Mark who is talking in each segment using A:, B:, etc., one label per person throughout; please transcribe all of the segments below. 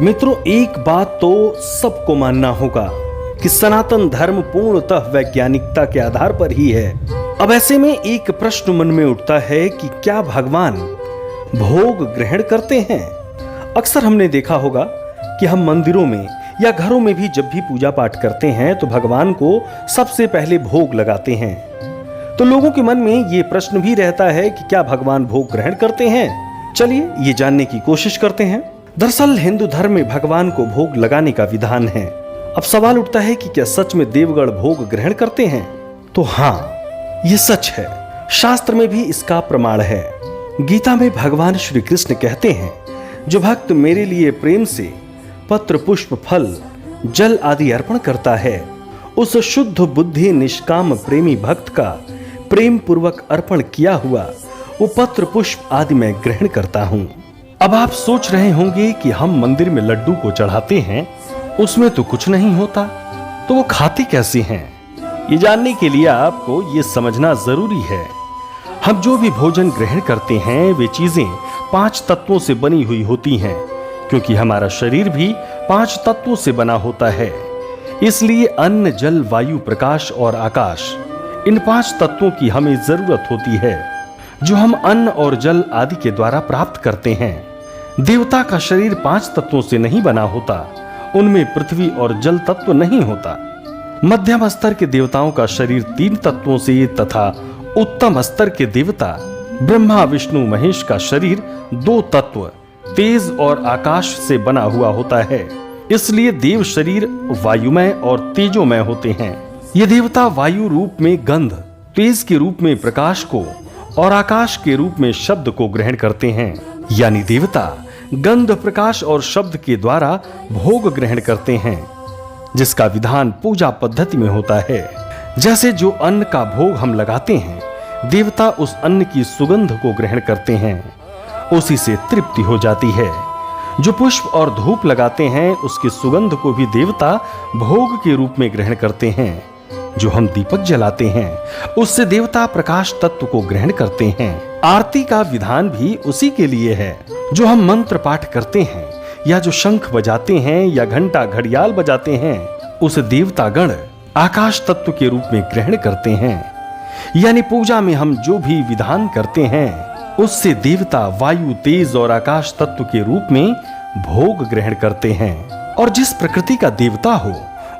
A: मित्रों, एक बात तो सबको मानना होगा कि सनातन धर्म पूर्णतः वैज्ञानिकता के आधार पर ही है। अब ऐसे में एक प्रश्न मन में उठता है कि क्या भगवान भोग ग्रहण करते हैं? अक्सर हमने देखा होगा कि हम मंदिरों में या घरों में भी जब भी पूजा पाठ करते हैं तो भगवान को सबसे पहले भोग लगाते हैं। तो लोगों के मन में ये प्रश्न भी रहता है कि क्या भगवान भोग ग्रहण करते हैं? चलिए ये जानने की कोशिश करते हैं। दरअसल हिंदू धर्म में भगवान को भोग लगाने का विधान है। अब सवाल उठता है कि क्या सच में देवगण भोग ग्रहण करते हैं? तो हाँ, ये सच है। शास्त्र में भी इसका प्रमाण है। गीता में भगवान श्री कृष्ण कहते हैं, जो भक्त मेरे लिए प्रेम से पत्र पुष्प फल जल आदि अर्पण करता है, उस शुद्ध बुद्धि निष्काम प्रेमी भक्त का प्रेम पूर्वक अर्पण किया हुआ वो पत्र पुष्प आदि मैं ग्रहण करता हूँ। अब आप सोच रहे होंगे कि हम मंदिर में लड्डू को चढ़ाते हैं, उसमें तो कुछ नहीं होता, तो वो खाते कैसे हैं? ये जानने के लिए आपको ये समझना जरूरी है। हम जो भी भोजन ग्रहण करते हैं वे चीजें 5 तत्वों से बनी हुई होती हैं, क्योंकि हमारा शरीर भी 5 तत्वों से बना होता है। इसलिए अन्न, जल, वायु, प्रकाश और आकाश, इन 5 तत्वों की हमें जरूरत होती है, जो हम अन्न और जल आदि के द्वारा प्राप्त करते हैं। देवता का शरीर 5 तत्वों से नहीं बना होता, उनमें पृथ्वी और जल तत्व नहीं होता। मध्यम स्तर के देवताओं का शरीर 3 तत्वों से तथा उत्तम स्तर के देवता ब्रह्मा, विष्णु, महेश का शरीर 2 तत्व तेज और आकाश से बना हुआ होता है। इसलिए देव शरीर वायुमय और तेजोमय होते हैं। ये देवता वायु रूप में गंध, तेज के रूप में प्रकाश को और आकाश के रूप में शब्द को ग्रहण करते हैं। यानी देवता गंध, प्रकाश और शब्द के द्वारा भोग ग्रहण करते हैं, जिसका विधान पूजा पद्धति में होता है। जैसे जो अन्न का भोग हम लगाते हैं, देवता उस अन्न की सुगंध को ग्रहण करते हैं, उसी से तृप्ति हो जाती है। जो पुष्प और धूप लगाते हैं, उसकी सुगंध को भी देवता भोग के रूप में ग्रहण करते हैं। जो हम दीपक जलाते हैं, उससे देवता प्रकाश तत्व को ग्रहण करते हैं। आरती का विधान भी उसी के लिए है। जो हम मंत्र पाठ करते हैं या जो शंख बजाते हैं या घंटा घड़ियाल बजाते हैं, उस देवता गण आकाश तत्व के रूप में ग्रहण करते हैं। यानी पूजा में हम जो भी विधान करते हैं, उससे देवता वायु, तेज और आकाश तत्व के रूप में भोग ग्रहण करते हैं। और जिस प्रकृति का देवता हो,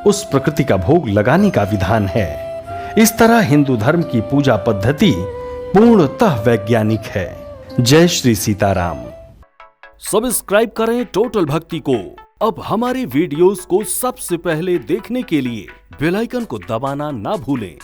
A: उस प्रकृति का भोग लगाने का विधान है। इस तरह हिंदू धर्म की पूजा पद्धति पूर्णतः वैज्ञानिक है। जय श्री सीताराम।
B: सब्सक्राइब करें टोटल भक्ति को। अब हमारे वीडियोस को सबसे पहले देखने के लिए बेल आइकन को दबाना ना भूलें।